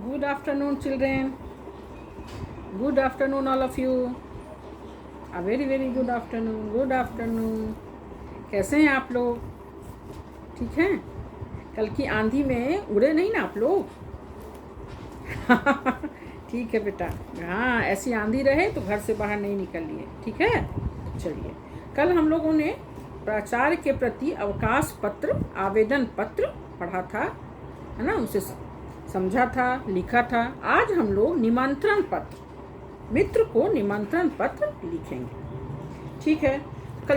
Good afternoon, children. Good afternoon, all of you. A very very good afternoon. Good afternoon. कैसे हैं आप लोग? ठीक हैं? कल की आंधी में उड़े नहीं ना आप लोग? ठीक है बेटा. हाँ, ऐसी आंधी रहे तो घर से बाहर नहीं निकलिए. ठीक है? चलिए, कल हम लोगों ने प्राचार्य के प्रति अवकाश पत्र, आवेदन पत्र पढ़ा था, है ना? उसे समझा था, लिखा था. आज हम लोग निमंत्रण पत्र, मित्र को निमंत्रण पत्र लिखेंगे. ठीक है?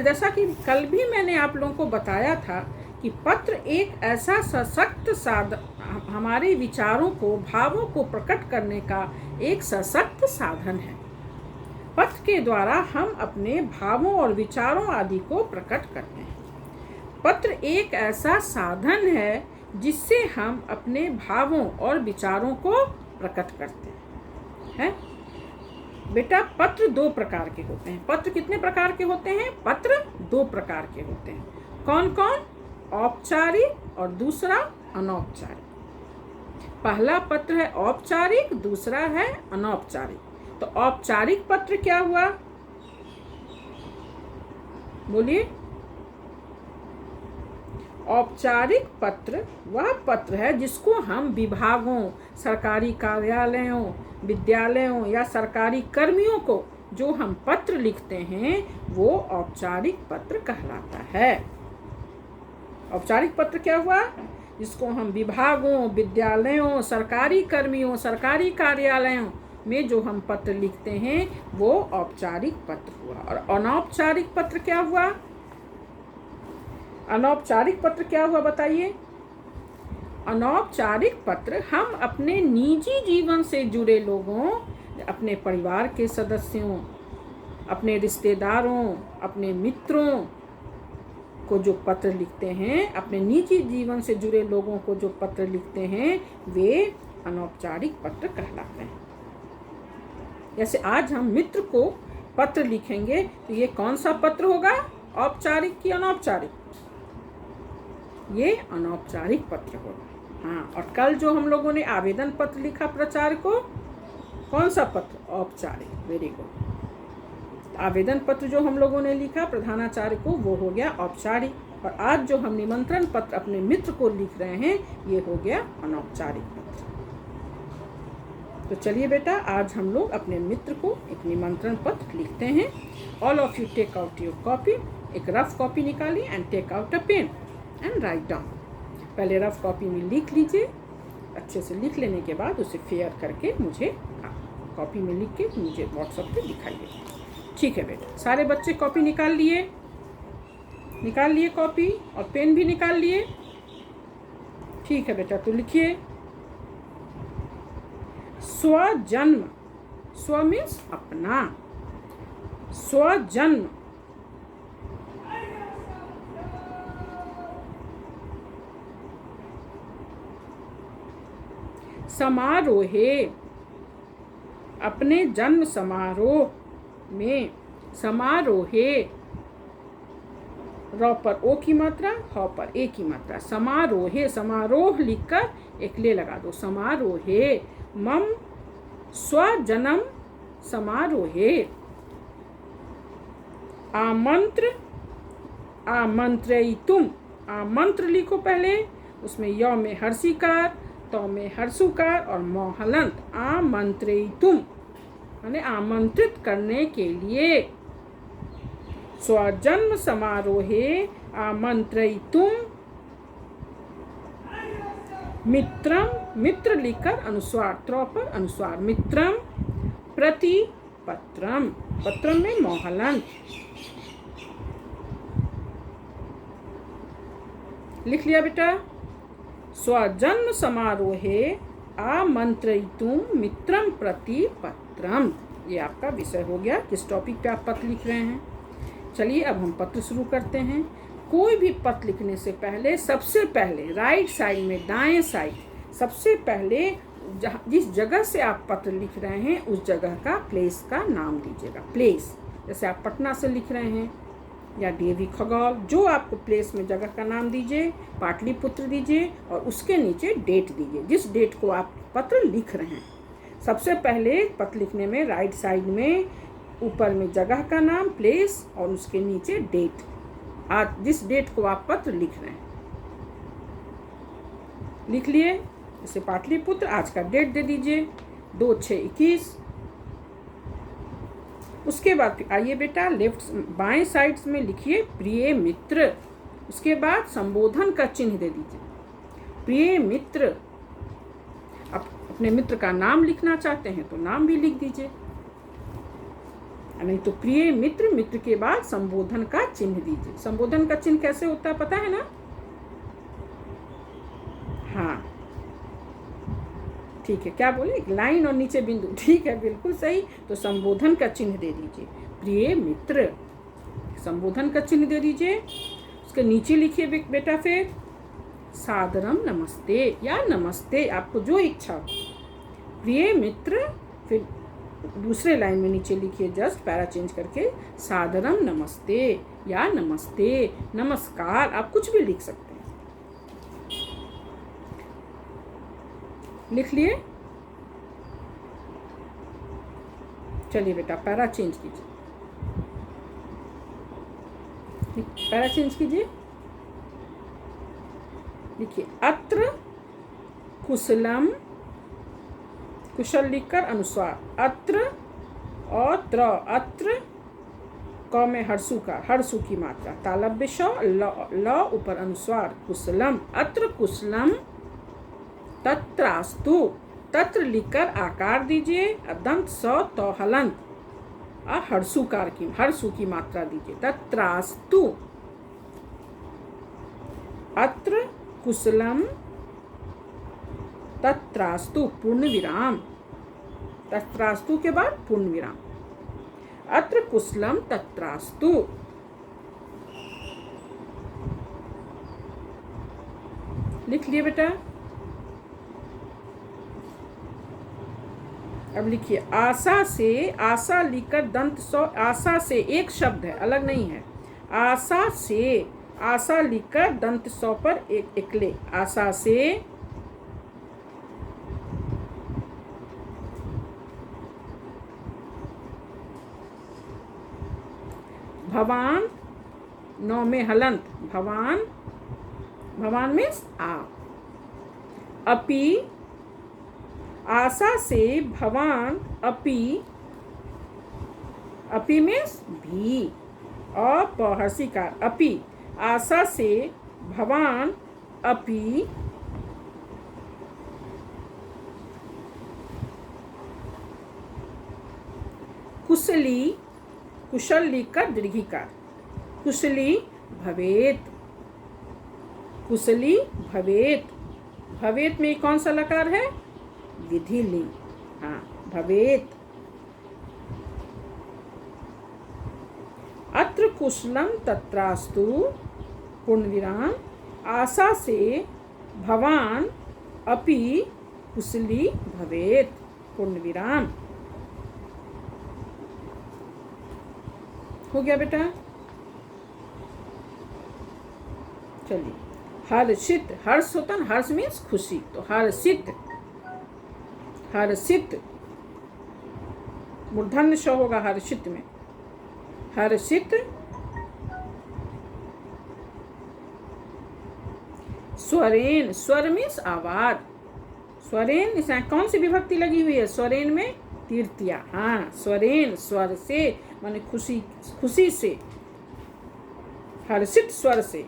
जैसा कि कल भी मैंने आप लोगों को बताया था कि पत्र एक ऐसा सशक्त साधन, हमारे विचारों को, भावों को प्रकट करने का एक सशक्त साधन है. पत्र के द्वारा हम अपने भावों और विचारों आदि को प्रकट करते हैं. पत्र एक ऐसा साधन है जिससे हम अपने भावों और विचारों को प्रकट करते हैं. बेटा, पत्र दो प्रकार के होते हैं. पत्र कितने प्रकार के होते हैं? पत्र दो प्रकार के होते हैं. कौन कौन? औपचारिक और दूसरा अनौपचारिक. पहला पत्र है औपचारिक, दूसरा है अनौपचारिक. तो औपचारिक पत्र क्या हुआ? बोलिए. औपचारिक पत्र वह पत्र है जिसको हम विभागों, सरकारी कार्यालयों, विद्यालयों या सरकारी कर्मियों को जो हम पत्र लिखते हैं वो औपचारिक पत्र कहलाता है. औपचारिक पत्र क्या हुआ? जिसको हम विभागों, विद्यालयों, सरकारी कर्मियों, सरकारी कार्यालयों में जो हम पत्र लिखते हैं वो औपचारिक पत्र हुआ. और अनौपचारिक पत्र क्या हुआ? अनौपचारिक पत्र क्या हुआ बताइए? अनौपचारिक पत्र हम अपने निजी जीवन से जुड़े लोगों, अपने परिवार के सदस्यों, अपने रिश्तेदारों, अपने मित्रों को जो पत्र लिखते हैं, अपने निजी जीवन से जुड़े लोगों को जो पत्र लिखते हैं वे अनौपचारिक पत्र कहलाते हैं. जैसे आज हम मित्र को पत्र लिखेंगे तो ये कौन सा पत्र होगा? औपचारिक की अनौपचारिक? ये अनौपचारिक पत्र होगा. हाँ, और कल जो हम लोगों ने आवेदन पत्र लिखा प्राचार्य को, कौन सा पत्र? औपचारिक. Very good. आवेदन पत्र जो हम लोगों ने लिखा प्रधानाचार्य को वो हो गया औपचारिक. और आज जो हम निमंत्रण पत्र अपने मित्र को लिख रहे हैं ये हो गया अनौपचारिक पत्र. तो चलिए बेटा, आज हम लोग अपने मित्र को एक निमंत्रण पत्र लिखते हैं. All of you take out your copy. एक रफ कॉपी निकालिए and take out a pen and write down. पहले रफ कॉपी में लिख लीजिए. अच्छे से लिख लेने के बाद उसे फेयर करके मुझे कॉपी में लिख के मुझे व्हाट्सएप पे दिखाइए. ठीक है बेटा. सारे बच्चे कॉपी निकाल लिए? निकाल लिए कॉपी और पेन भी निकाल लिए? ठीक है बेटा. तो लिखिए. स्वजन्म. स्व मीन्स अपना. स्वजन्म. समारोहे. अपने जन्म समारोह में. समारोहे. र पर ओ की मात्रा, ह पर ए की मात्रा. समारोहे. समारोह लिखकर एक ले लगा दो. समारोहे. मम स्वजन्म समारोहे. आमंत्र. आमंत्रयितुम. आमंत्र लिखो पहले. उसमें य में हर्षिकार, तो में हर्षुकार और म हलंत. आमंत्रयितुम माने आमंत्रित करने के लिए. स्वजन्म समारोहे आमंत्रयितुम मित्रम. मित्र लिखकर अनुस्वार, त्र पर अनुस्वार. मित्रम प्रति पत्रम. पत्रम में मोहलंत. लिख लिया बेटा. स्वजन्म समारोहे आमंत्रयितुम मित्रम प्रति पत्रम. ये आपका विषय हो गया. किस टॉपिक पे आप पत्र लिख रहे हैं? चलिए अब हम पत्र शुरू करते हैं. कोई भी पत्र लिखने से पहले सबसे पहले राइट साइड में, दाएं साइड, सबसे पहले जिस जगह से आप पत्र लिख रहे हैं उस जगह का, प्लेस का नाम दीजिएगा. प्लेस. जैसे आप पटना से लिख रहे हैं या देवी खगौल, जो आपको प्लेस में जगह का नाम दीजिए, पाटलिपुत्र दीजिए और उसके नीचे डेट दीजिए, जिस डेट को आप पत्र लिख रहे हैं। सबसे पहले पत्र लिखने में राइट साइड में ऊपर में जगह का नाम, प्लेस और उसके नीचे डेट, आज जिस डेट को आप पत्र लिख रहे हैं लिख लिए। जैसे पाटलिपुत्र, आज का डेट दे दीजिए 2/6/21। उसके बाद आइए बेटा लेफ्ट बाएं साइड में लिखिए प्रिय मित्र। उसके बाद संबोधन का चिन्ह दे दीजिए, प्रिय मित्र। आप अपने मित्र का नाम लिखना चाहते हैं तो नाम भी लिख दीजिए, नहीं तो प्रिय मित्र, मित्र के बाद संबोधन का चिन्ह दीजिए। संबोधन का चिन्ह कैसे होता है पता है ना? हाँ ठीक है, क्या बोले, एक लाइन और नीचे बिंदु, ठीक है बिल्कुल सही। तो संबोधन का चिन्ह दे दीजिए, प्रिय मित्र, संबोधन का चिन्ह दे दीजिए। उसके नीचे लिखिए बेटा फिर सादरम नमस्ते या नमस्ते, आपको जो इच्छा हो, प्रिय मित्र। फिर दूसरे लाइन में नीचे लिखिए, जस्ट पैरा चेंज करके सादरम नमस्ते या नमस्ते, नमस्कार, आप कुछ भी लिख सकते हैं। लिख लिए? चलिए बेटा पैरा चेंज कीजिए, पैरा चेंज कीजिए। लिखिए अत्र कुशलम, कुशल लिखकर अनुस्वार, अत्र और त्र, अत्र क में हर्षु का, हर्षु की मात्रा, तालव्य श, ल ऊपर अनुस्वार, कुशलम, अत्र कुशलम, तत्रास्तु, तत्र लिखकर आकार दीजिए, दंत स तो हलंत, हर्षुकार की, हर्षु की मात्रा दीजिए, तत्रास्तु, अत्र कुशलम, तत्रास्तु पूर्ण विराम, तत्रास्तु के बाद पूर्ण विराम, अत्र कुशलम तत्रास्तु। लिख लिए बेटा? अब लिखिए आशा से, आशा लिखकर दंत सौ, आशा से एक शब्द है, अलग नहीं है, आशा से, आशा लिखकर दंत सौ पर एक एकले, आशा से भवान, नौ में हलंत, भवान, भवान मीन्स आप, अपि, आशा से भवान, अपि, अपि मीन्स भी, अपहर्षिकार, अपि, आशा से भवान, अपि, कुशली, कुशल लिखकर दीर्घिकार, कुशली भवेत, कुशली भवेत, भवेत में कौन सा लकार है? विधि लिंग, हाँ भवेत। अत्र कुशलम तत्रास्तु पूर्ण विराम, आशा से भवान अपि कुशली भवेत पूर्ण विराम। हो गया बेटा? चलिए हर्षित, हर्ष होता ना, हर्ष मीन्स खुशी, तो हर्षित, हर्षित मूर्धन्य श होगा हर्षित में, हर्षित। स्वरेन, स्वर मीन्स आवाज, स्वरेन इसमें कौन सी विभक्ति लगी हुई है? स्वरेन में तृतीया, हाँ स्वरेन, स्वर से माने खुशी, खुशी से, हर्षित स्वर से,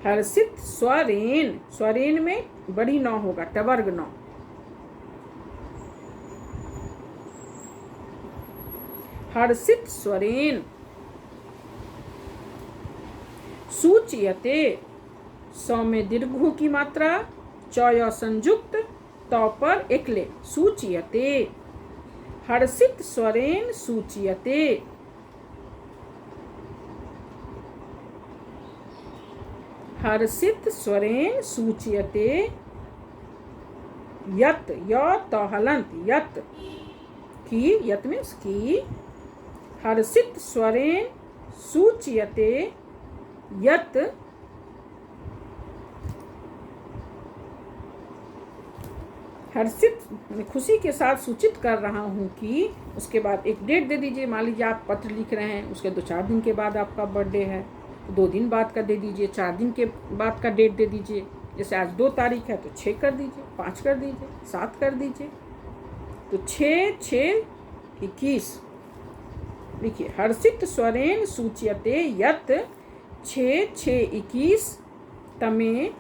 हर्षित स्वरेन, स्वरेन में बड़ी नौ होगा, टवर्ग नौ, हर्षित स्वरेन। सूचयते, सौ में दीर्घ की मात्रा, चय संयुक्त, तो पर एकले, सूचयते, हर्षित स्वरेन सूचयते, हर्षित स्वरेन सूचयते, यत, य तो हलंत, यत की, यत मीन्स की, हर्षित स्वरेन सूच्यते यत् हर्षित, खुशी के साथ सूचित कर रहा हूँ कि, उसके बाद एक डेट दे दीजिए। मान लीजिए आप पत्र लिख रहे हैं, उसके 2-4 दिन के बाद आपका बर्थडे है, 2 दिन बाद का दे दीजिए, 4 दिन के बाद का डेट दे दीजिए। जैसे आज 2 तारीख है तो 6 कर दीजिए, 5 कर दीजिए, 7 कर दीजिए। तो 6/6/21 देखिए, हर्षित स्वरेण सूच्यते यत् 6/6/21 तमे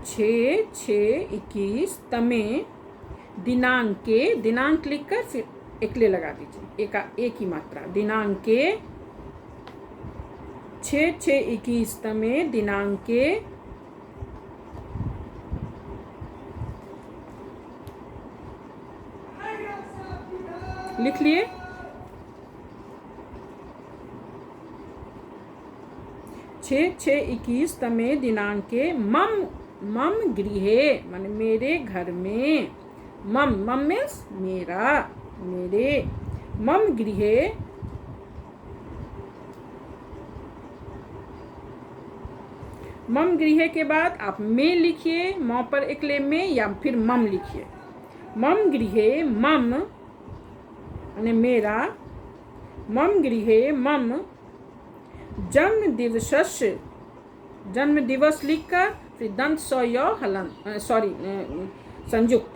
6/6/21 तमे दिनांके, दिनांक लिखकर फिर एकले लगा दीजिए, एक ही मात्रा, दिनांके 6/6/21 तमे दिनांके लिख लिए। 6/6/21 तमे दिनांके मम गृहे, माने मेरे घर में, मम मीन्स मेरा, मेरे, मम गृहे मम गृह के बाद आप में लिखिए, म पर एकले में, या फिर मम लिखिए। मम गृहे मम यानी मेरा, मम गृहे मम जन्म दिवसस्य, जन्म दिवस लिखकर फिर दंत स य हलन संयुक्त,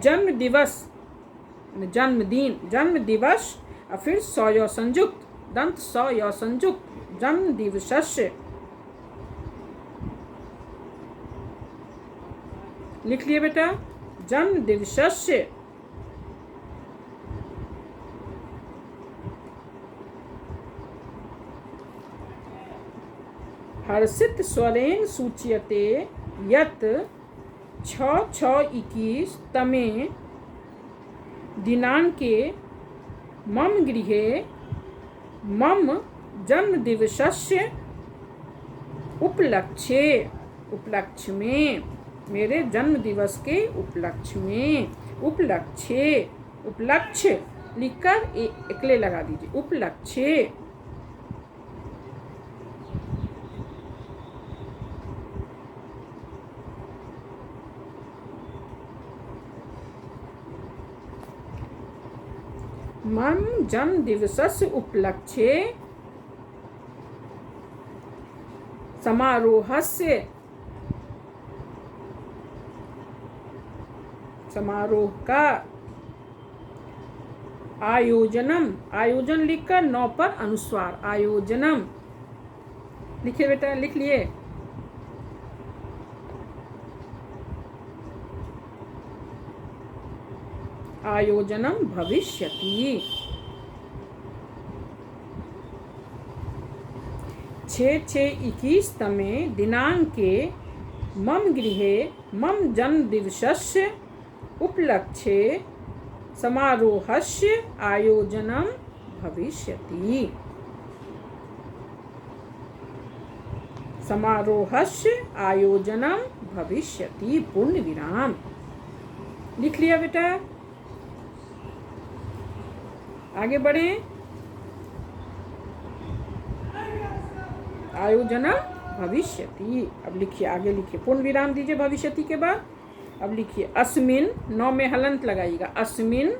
जन्म दिवस जन्मदिन, जन्म दिवस और फिर स य संयुक्त, दंत स य संयुक्त, जन्म दिवसस्य लिख लिए बेटा, जन्म दिवसस्य। हर्षित स्वरेण सूच्यते यत् 6/6/21 तमे दिनांके मम गृहे मम जन्मदिवसस्य उपलक्ष्ये, उपलक्ष्य में, मेरे जन्म दिवस के उपलक्ष्य में, उपलक्ष्ये, उपलक्ष्य लिखकर एकले लगा दीजिए, उपलक्ष्ये। मम जन्म दिवसस्य उपलक्ष्ये समारोहस्य, समारोह का आयोजनम, आयोजन लिखकर 9 पर अनुस्वार, आयोजनम लिखिए बेटा, लिख लिए। आयोजनम भविष्यति। 6/6/21 तमे दिनांके मम गृहे मम जन्मदिवसस्य उपलक्ष्ये समारोहस्य आयोजनम भविष्यति, समारोहस्य आयोजनम भविष्यति, पूर्ण विराम लिख लिया बेटा। आगे बढ़े, आयोजनम भविष्यति। अब लिखिए, आगे लिखिए, पूर्ण विराम दीजिए भविष्यति के बाद। अब लिखिए, अस्मिन, 9 में हलंत लगाइएगा, अस्मिन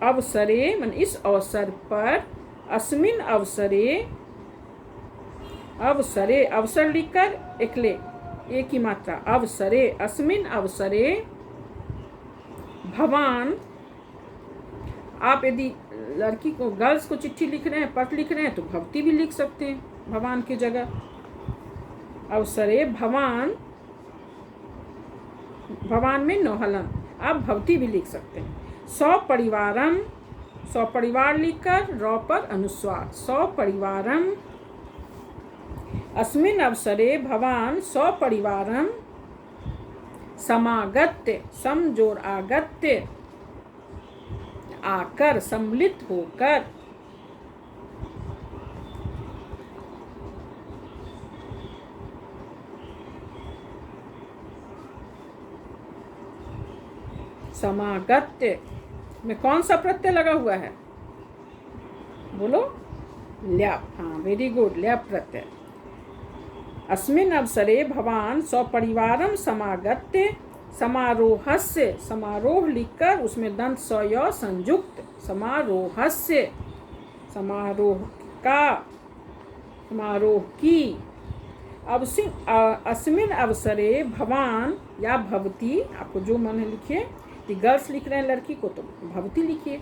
अवसरे, मान इस अवसर पर, अस्मिन अवसरे, अवसरे, अवसर लिखकर एकले, एक ही मात्रा, अवसरे, अस्मिन अवसरे भवान। आप यदि लड़की को, गर्ल्स को चिट्ठी लिख रहे हैं, पत्र लिख रहे हैं, तो भवती भी लिख सकते हैं भवान की जगह। अवसरे भवान, भवान में नौहलन, आप भवती भी लिख सकते हैं। सपरिवारम, सपरिवार लिखकर र पर अनुस्वार, सपरिवारम। अस्मिन अवसरे भवान सपरिवारम समागत्य, समजोर आगत्य, आकर, सम्मिलित होकर, समागत्य में कौन सा प्रत्यय लगा हुआ है? बोलो, ल्याप। हाँ, वेरी गुड, ल्याप प्रत्यय। अस्मिन् अवसरे भवान सपरिवारम समागत्य, समारोहस्य, समारोह लिखकर उसमें दंत स य संयुक्त, समारोहस्य, समारोह का, समारोह की। अस्मिन् अवसरे भवान या भवती, आपको जो मन है लिखिए। गर्ल्स लिख रहे हैं, लड़की को तो भवती लिखिए।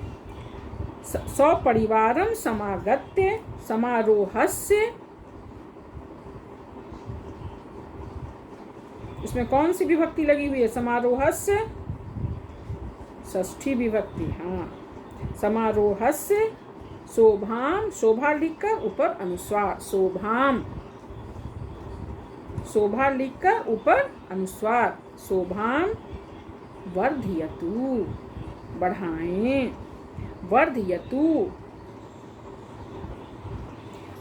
सपरिवारम समागत्य समारोहस्य, इसमें कौन सी विभक्ति लगी हुई है? समारोहस्य, षष्ठी विभक्ति। हाँ, समारोहस्य शोभाम, शोभा लिखकर ऊपर अनुस्वार, शोभाम, शोभा लिखकर ऊपर अनुस्वार, शोभाम वर्धयतु, बढ़ाएं, वर्धयतु।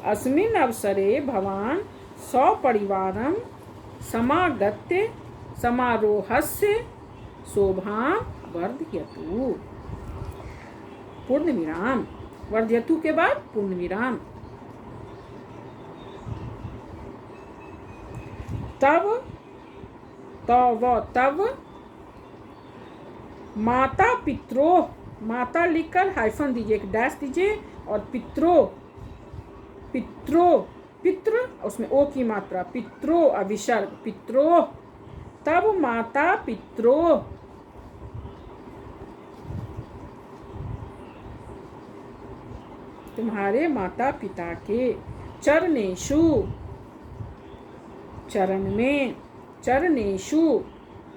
अस्मिन् अवसरे भवान सपरिवारम समागत्य समारोहस्य शोभां वर्धयतु। पूर्ण विराम, वर्धयतु के बाद पूर्ण विराम। तब माता पित्रों, माता लिखकर हाइफन दीजिए, एक डैश दीजिए, और पित्रों, पित्र उसमें ओ की मात्रा, पित्रों अविसर्ग, पित्रों। तब माता पित्रों, तुम्हारे माता पिता के, चरणेषु, चरण में, चरणेषु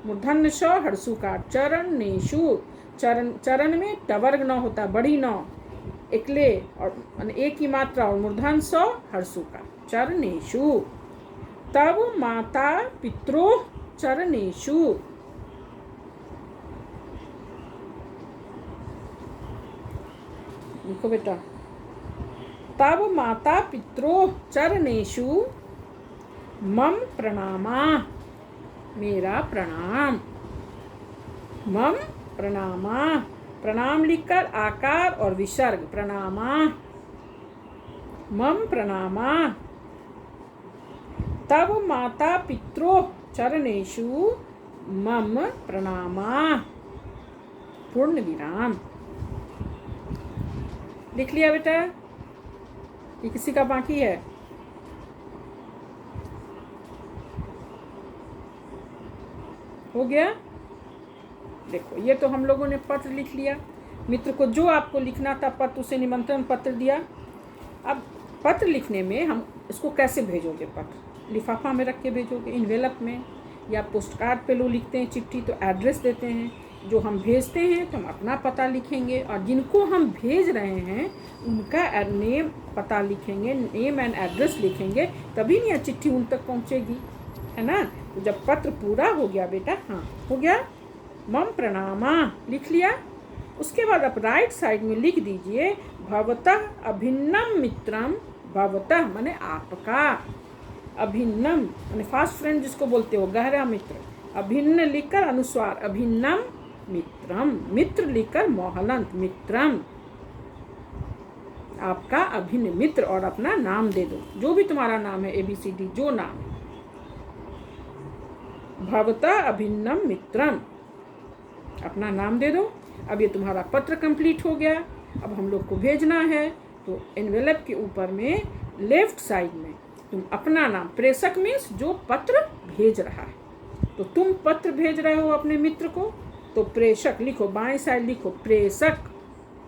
मूर्धन्य श हर्षुकार, चरणेषु, चरण में टवर्ग न होता, बड़ी न, एकले और एक ही मात्रा और मूर्धन स हर्षुकार, चरणेषु। तब माता पित्रों चरणेषु, देखो बेटा, तब माता पित्रों चरणेषु मम प्रणामा, मेरा प्रणाम, मम प्रणामा, प्रणाम लिखकर आकार और विसर्ग, प्रणामा, मम प्रणामा। तब माता पित्रों चरणेषु मम प्रणामा, पूर्ण विराम। लिख लिया बेटा? ये किसी का बाकी है? हो गया? देखो, ये तो हम लोगों ने पत्र लिख लिया। मित्र को जो आपको लिखना था पत्र, उसे निमंत्रण पत्र दिया। अब पत्र लिखने में हम इसको कैसे भेजोगे? पत्र लिफाफा में रख के भेजोगे, इन्वेलप में, या पोस्ट कार्ड पे लोग लिखते हैं चिट्ठी तो एड्रेस देते हैं। जो हम भेजते हैं तो हम अपना पता लिखेंगे, और जिनको हम भेज रहे हैं उनका नेम पता लिखेंगे, नेम एंड एड्रेस लिखेंगे, तभी नहीं चिट्ठी उन तक पहुँचेगी, है ना। तो जब पत्र पूरा हो गया बेटा, हाँ हो गया, मम प्रणामा लिख लिया। उसके बाद आप राइट साइड में लिख दीजिए भवतः अभिन्नम मित्रम, भवतः माने आपका, अभिन्नम माने फास्ट फ्रेंड जिसको बोलते हो, गहरा मित्र, अभिन्न लिखकर अनुस्वार, अभिन्नम मित्रम, मित्र लिखकर मोहलंत, मित्रम, आपका अभिन्न मित्र, और अपना नाम दे दो, जो भी तुम्हारा नाम है, ABCD जो नाम है, भवतः अभिन्नम मित्रम, अपना नाम दे दो। अब ये तुम्हारा पत्र कंप्लीट हो गया। अब हम लोग को भेजना है, तो एनवेलप के ऊपर में लेफ्ट साइड में तुम अपना नाम, प्रेषक मीन्स जो पत्र भेज रहा है, तो तुम पत्र भेज रहे हो अपने मित्र को, तो प्रेषक लिखो, बाएं साइड लिखो प्रेषक,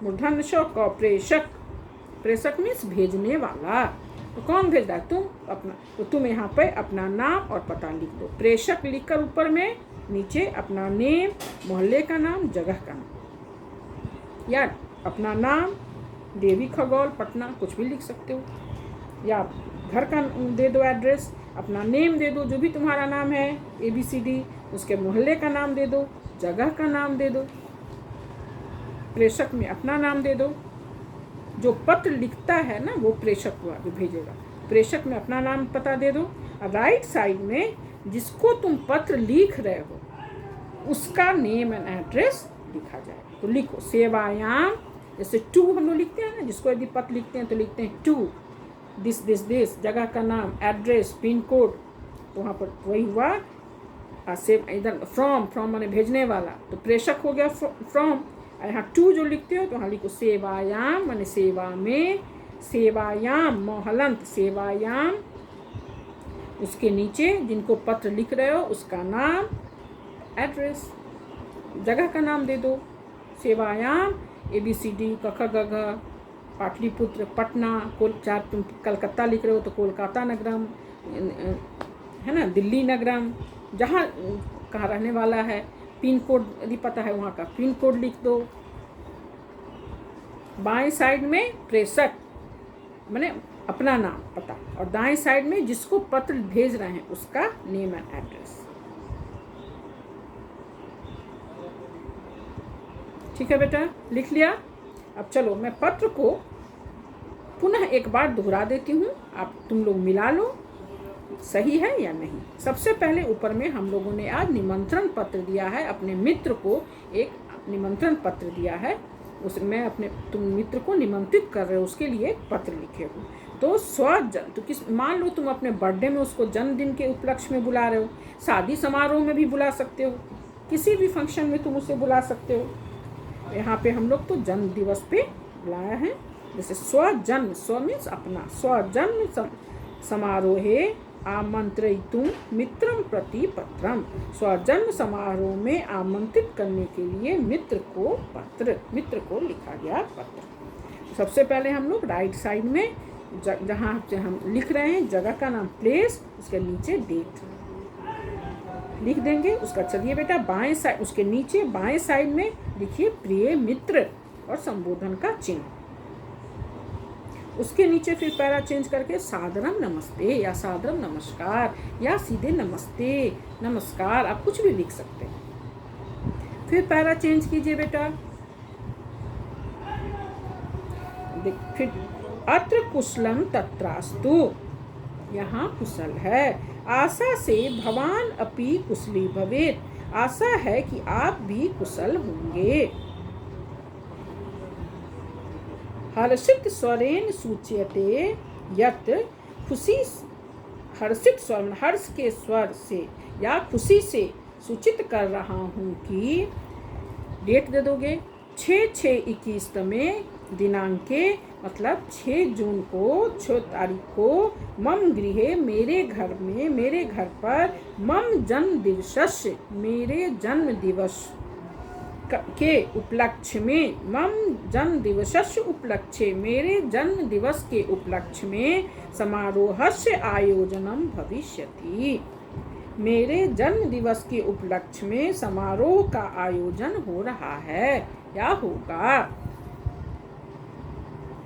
मूर्धन्य श क, प्रेषक, प्रेषक मीन्स भेजने वाला। तो कौन भेज रहा है? तुम अपना, तो तुम यहाँ पे अपना नाम और पता लिख दो, प्रेषक लिखकर ऊपर में, नीचे अपना नेम, मोहल्ले का नाम, जगह का नाम, या अपना नाम, देवी खगौल पटना, कुछ भी लिख सकते हो, या घर का दे दो एड्रेस, अपना नेम दे दो, जो भी तुम्हारा नाम है ABCD, उसके मोहल्ले का नाम दे दो, जगह का नाम दे दो, प्रेषक में अपना नाम दे दो। जो पत्र लिखता है ना वो प्रेषक को आगे भेजेगा, प्रेषक में अपना नाम पता दे दो। राइट साइड में जिसको तुम पत्र लिख रहे हो उसका नेम एंड एड्रेस लिखा जाए। तो लिखो सेवायाम, जैसे टू हम लोग लिखते हैं ना, जिसको यदि पत्र लिखते हैं तो लिखते हैं टू दिस, जगह का नाम, एड्रेस, पिन कोड, तो वहाँ पर वही हुआ। सेव इधर फ्रॉम माने भेजने वाला, तो प्रेषक हो गया फ्रॉम। यहाँ टू जो लिखते हो तो यहाँ लिखो सेवायाम माने सेवा में, सेवायाम मोहलंत सेवायाम, उसके नीचे जिनको पत्र लिख रहे हो उसका नाम, एड्रेस, जगह का नाम दे दो। सेवायाम ABCD क ख ग घ, पाटलिपुत्र पटना, तुम कलकत्ता लिख रहे हो तो कोलकाता नगरम, है ना, दिल्ली नगरम, जहाँ कहाँ रहने वाला है, पिन कोड यदि पता है वहाँ का पिन कोड लिख दो। बाएं साइड में प्रेषक माने अपना नाम पता, और दाएं साइड में जिसको पत्र भेज रहे हैं उसका नेम एंड एड्रेस। ठीक है बेटा, लिख लिया। अब चलो मैं पत्र को पुनः एक बार दोहरा देती हूँ, आप तुम लोग मिला लो सही है या नहीं। सबसे पहले ऊपर में हम लोगों ने आज निमंत्रण पत्र दिया है, अपने मित्र को एक निमंत्रण पत्र दिया है, उसमें अपने तुम मित्र को निमंत्रित कर रहे हो, उसके लिए एक पत्र लिखे हो। तो तो किस, मान लो तुम अपने बर्थडे में उसको जन्मदिन के उपलक्ष्य में बुला रहे हो, शादी समारोह में भी बुला सकते हो, किसी भी फंक्शन में तुम उसे बुला सकते हो। यहाँ पे हम लोग तो जन्म दिवस पे बुलाया है। जैसे स्वजन्म, स्व मीन्स अपना, स्वजन्म समारोहे आमंत्रितुम मित्रम प्रति पत्रम, स्वजन्म समारोह में आमंत्रित करने के लिए मित्र को लिखा गया पत्र। सबसे पहले हम लोग राइट साइड में जहाँ से हम लिख रहे हैं जगह का नाम प्लेस, उसके नीचे डेट लिख देंगे उसका। चलिए बेटा बाएं साइड, उसके नीचे बाएं साइड में लिखिए प्रिय मित्र और संबोधन का चिन्ह। उसके नीचे फिर पैरा चेंज करके सादरम नमस्ते या सादरम नमस्कार या सीधे नमस्ते नमस्कार, आप कुछ भी लिख सकते हैं। फिर पैरा चेंज कीजिए बेटा, फिर अत्र कुशलम तत्रास्तु, यहाँ कुशल है, आशा से भवान अपि कुशली भवेत्, आशा है कि आप भी कुशल होंगे। हर्षित स्वरेण सूच्यते यत्, खुशी, हर्षित स्वर हर्ष के स्वर से या खुशी से सूचित कर रहा हूँ कि, डेट दे दोगे 6/6/21 में, दिनांके मतलब 6 जून को, 6 तारीख को, मम गृहे मेरे घर में, मेरे घर पर, मम जन्म दिवसस्य मेरे जन्म दिवस के उपलक्ष्य में, मम जन्म दिवसस्य उपलक्ष्य मेरे जन्म दिवस के उपलक्ष्य में, समारोहस्य आयोजनम भविष्यति, मेरे जन्म दिवस के उपलक्ष्य में समारोह का आयोजन हो रहा है या होगा।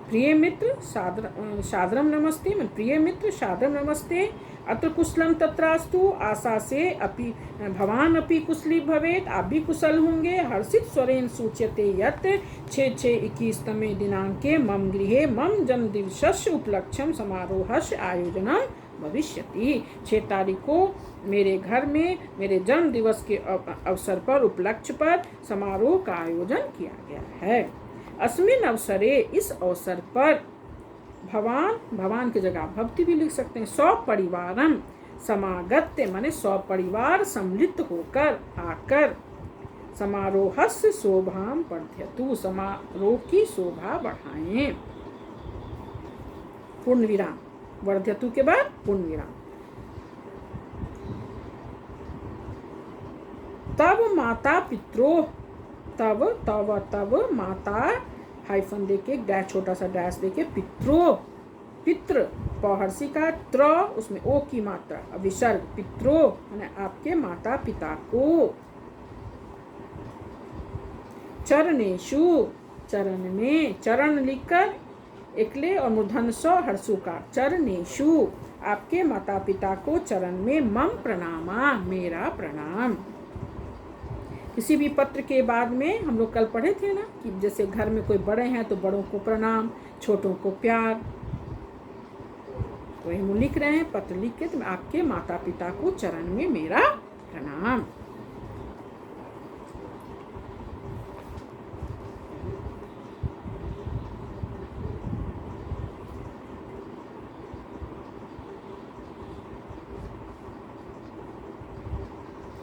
प्रिय मित्र सादरम नमस्ते, मैं प्रिय मित्र सादरम नमस्ते, अत्र कुशलम तत्रास्तु, आशा से अपि भवान अपि कुशली भवेत्, आप भी कुशल होंगे। हर्षित स्वरेण सूच्यते यत् 6/6/21 दिनांके मम गृहे मम जन्मदिवसस्य उपलक्ष्यम समारोहस्य आयोजनम भविष्यति, 6 तारीख को मेरे घर में मेरे जन्म दिवस के अवसर पर, उपलक्ष्य पर समारोह का आयोजन किया गया है। अस्मिन् अवसरे, इस अवसर पर, भवान की जगह भवती भी लिख सकते हैं, सपरिवारम समागत्य माने सपरिवार सम्मिलित होकर आकर, समारोहस्य शोभाम वर्धयतु, समारोह की शोभा बढ़ाएं। पूर्ण विराम, वर्धयतु के बाद पूर्ण विराम। तब माता पित्रो, तब माता हाइफन देके डैश, छोटा सा डैश देके, पित्रो, पित्र पहर्षि का त्र, उसमें ओ की मात्रा विसर्ग, पित्रो माने आपके माता पिता को, चरणेषु चरण में, चरण लिखकर एकले और मूर्धन्य स हर्षु का, चरणेषु आपके माता पिता को चरण में, मम प्रणामा मेरा प्रणाम। किसी भी पत्र के बाद में हम लोग कल पढ़े थे ना कि जैसे घर में कोई बड़े हैं तो बड़ों को प्रणाम, छोटों को प्यार, तो हम लिख रहे हैं पत्र लिख के, तो आपके माता पिता को चरण में मेरा प्रणाम।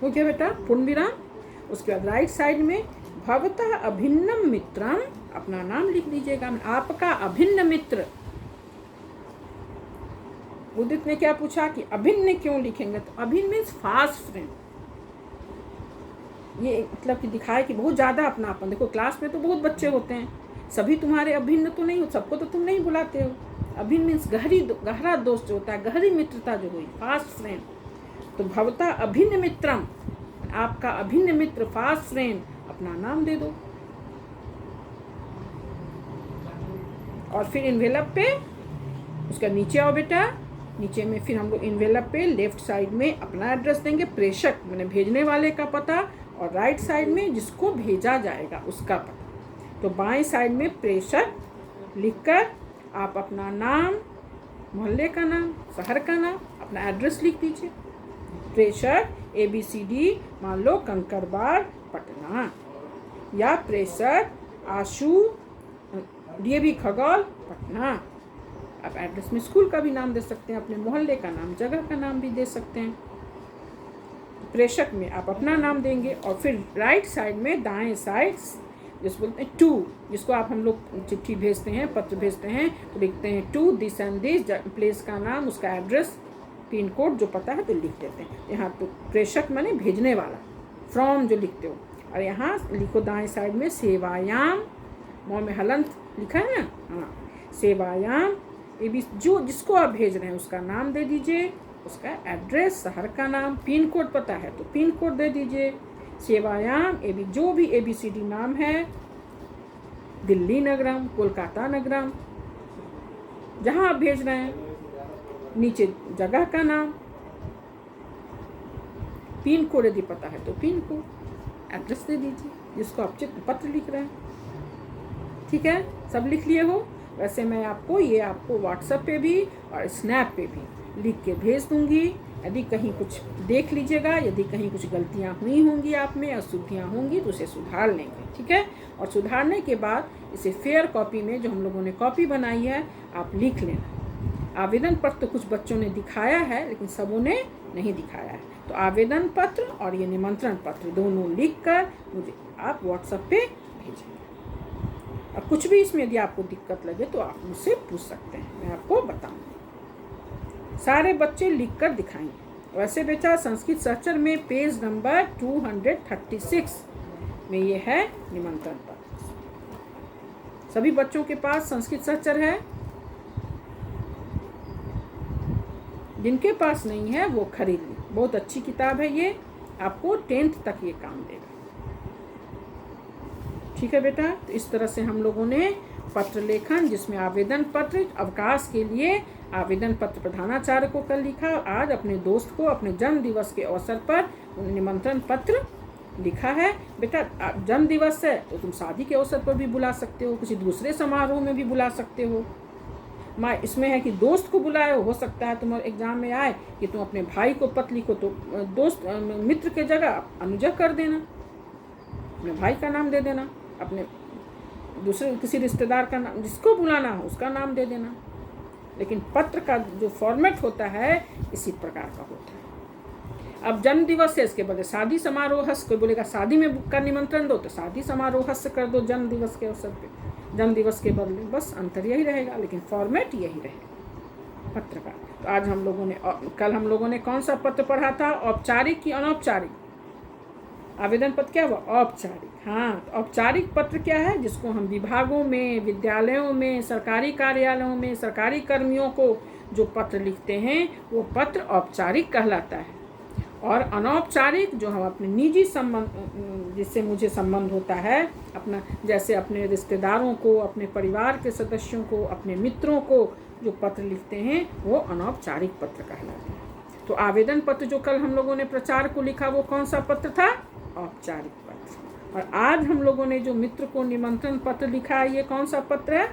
ओके बेटा, पूर्ण विराम। उसके बाद राइट साइड में भवतः अभिन्नम मित्रम, अपना नाम लिख दीजिएगा, आपका अभिन्न मित्र। उदित ने क्या पूछा कि अभिन्न क्यों लिखेंगे, तो अभिन्न मीन्स फास्ट फ्रेंड। ये मतलब कि दिखाए कि बहुत ज़्यादा अपनापन। देखो क्लास में तो बहुत बच्चे होते हैं, सभी तुम्हारे अभिन्न तो नहीं हो, सबको तो तुम नहीं बुलाते हो। अभिन्न मीन्स गहरा दोस्त जो होता है, गहरी मित्रता जो हुई, फास्ट फ्रेंड। तो भवता अभिन्न मित्रम, आपका अभिन्न मित्र, फास्ट फ्रेंड, अपना नाम दे दो। और फिर इन्वेलप पे उसका नीचे आओ बेटा, नीचे में फिर हम लोग इन्वेलप पे लेफ्ट साइड में अपना एड्रेस देंगे, प्रेषक मैंने भेजने वाले का पता, और राइट साइड में जिसको भेजा जाएगा उसका पता। तो बाएं साइड में प्रेषक लिखकर आप अपना नाम, मोहल्ले का नाम, शहर का नाम, अपना एड्रेस लिख दीजिए। प्रेषक ABCD, मान लो कंकरबाग पटना, या प्रेषक आशु DAV खगौल पटना। आप एड्रेस में स्कूल का भी नाम दे सकते हैं, अपने मोहल्ले का नाम, जगह का नाम भी दे सकते हैं। प्रेषक में आप अपना नाम देंगे, और फिर राइट साइड में दाएं साइड जिसको बोलते हैं टू, जिसको आप हम लोग चिट्ठी भेजते हैं, पत्र भेजते हैं, तो लिखते हैं to this and this, place का नाम, उसका एड्रेस, पिन कोड जो पता है तो लिख देते हैं। यहाँ तो प्रेषक माने भेजने वाला, फ्रॉम जो लिखते हो। और यहाँ लिखो दाएं साइड में सेवायाम, मोह में हलंत लिखा है ना, हाँ, सेवायाम, ये भी जो जिसको आप भेज रहे हैं उसका नाम दे दीजिए, उसका एड्रेस, शहर का नाम, पिन कोड पता है तो पिन कोड दे दीजिए। सेवायाम जो भी ABCD नाम है, दिल्ली नगरम, कोलकाता नगरम, जहाँ आप भेज रहे हैं, नीचे जगह का नाम, पिन कोड यदि पता है तो पिन कोड, एड्रेस दे दीजिए जिसको आप चित्र पत्र लिख रहे हैं। ठीक है, सब लिख लिए हो। वैसे मैं आपको व्हाट्सएप पे भी और स्नैप पे भी लिख के भेज दूंगी। यदि कहीं कुछ देख लीजिएगा, यदि कहीं कुछ गलतियां हुई होंगी आप में, अशुद्धियां होंगी तो उसे सुधार लेंगे। ठीक है, और सुधारने के बाद इसे फेयर कॉपी में जो हम लोगों ने कॉपी बनाई है आप लिख लेना। आवेदन पत्र तो कुछ बच्चों ने दिखाया है लेकिन सबों ने नहीं दिखाया है, तो आवेदन पत्र और ये निमंत्रण पत्र दोनों लिखकर मुझे आप व्हाट्सएप पे भेजें। अब कुछ भी इसमें यदि आपको दिक्कत लगे तो आप मुझसे पूछ सकते हैं, मैं आपको बताऊंगी। सारे बच्चे लिखकर दिखाएंगे। वैसे बेटा संस्कृत सहचर में पेज नंबर 236 में ये है निमंत्रण पत्र। सभी बच्चों के पास संस्कृत सहचर है? जिनके पास नहीं है वो खरीद ली, बहुत अच्छी किताब है ये, आपको 10th तक ये काम देगा। ठीक है बेटा, तो इस तरह से हम लोगों ने पत्र लेखन, जिसमें आवेदन पत्र, अवकाश के लिए आवेदन पत्र प्रधानाचार्य को कल लिखा, आज अपने दोस्त को अपने जन्म दिवस के अवसर पर निमंत्रण पत्र लिखा है। बेटा जन्म दिवस है तो तुम शादी के अवसर पर भी बुला सकते हो, किसी दूसरे समारोह में भी बुला सकते हो। माँ इसमें है कि दोस्त को बुलाए, हो सकता है तुम्हारे एग्जाम में आए कि तुम अपने भाई को पत्र लिखो, तो दोस्त मित्र के जगह अनुजा कर देना, अपने भाई का नाम दे देना, अपने दूसरे किसी रिश्तेदार का नाम, जिसको बुलाना हो उसका नाम दे देना। लेकिन पत्र का जो फॉर्मेट होता है इसी प्रकार का होता है। अब जन्म दिवस है, इसके बदले शादी समारोह, कोई बोलेगा शादी में का निमंत्रण दो तो शादी समारोह से कर दो जन्म दिवस के अवसर पे, जन्म दिवस के बदले, बस अंतर यही रहेगा, लेकिन फॉर्मेट यही रहेगा पत्र का। तो आज हम लोगों ने, कल हम लोगों ने कौन सा पत्र पढ़ा था, औपचारिक की अनौपचारिक? आवेदन पत्र क्या हुआ? औपचारिक। हाँ, तो औपचारिक पत्र क्या है? जिसको हम विभागों में, विद्यालयों में, सरकारी कार्यालयों में, सरकारी कर्मियों को जो पत्र लिखते हैं वो पत्र औपचारिक कहलाता है। और अनौपचारिक जो हम अपने निजी संबंध, जिससे मुझे संबंध होता है अपना, जैसे अपने रिश्तेदारों को, अपने परिवार के सदस्यों को, अपने मित्रों को जो पत्र लिखते हैं वो अनौपचारिक पत्र कहलाते हैं। तो आवेदन पत्र जो कल हम लोगों ने प्रचार को लिखा वो कौन सा पत्र था? औपचारिक पत्र। और आज हम लोगों ने जो मित्र को निमंत्रण पत्र लिखा है ये कौन सा पत्र है?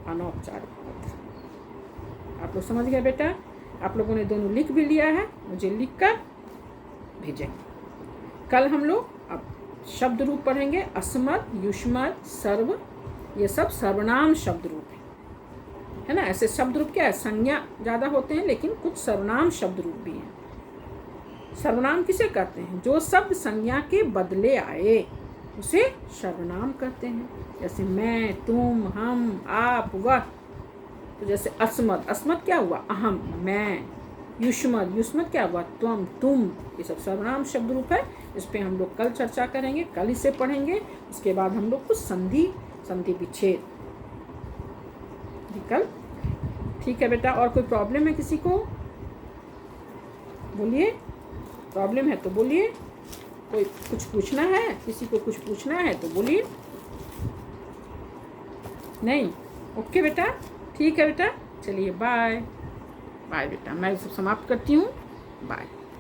अनौपचारिक पत्र। आप लोग समझ गए बेटा? आप लोगों ने दोनों लिख भी लिया है, मुझे लिखकर भेजेंगे। कल हम लोग अब शब्द रूप पढ़ेंगे। अस्मत्, युष्मत्, सर्व, ये सब सर्वनाम शब्द रूप है ना। ऐसे शब्द रूप क्या है? संज्ञा ज़्यादा होते हैं लेकिन कुछ सर्वनाम शब्द रूप भी हैं। सर्वनाम किसे कहते हैं? जो शब्द संज्ञा के बदले आए उसे सर्वनाम कहते हैं। जैसे मैं, तुम, हम, आप, वह। तो जैसे अस्मद, अस्मद क्या हुआ? अहम, मैं। युष्मद, युष्मद क्या हुआ? त्वम, तुम। ये सब सर्वनाम शब्द रूप है। इस पे हम लोग कल चर्चा करेंगे, कल इसे पढ़ेंगे। उसके बाद हम लोग कुछ संधि, संधि विच्छेद कल। ठीक है बेटा, और कोई प्रॉब्लम है किसी को? बोलिए, प्रॉब्लम है तो बोलिए। कोई कुछ पूछना है? किसी को कुछ पूछना है तो बोलिए। नहीं? ओके बेटा, ठीक है बेटा, चलिए बाय बाय बेटा, मैं सब समाप्त करती हूँ। बाय।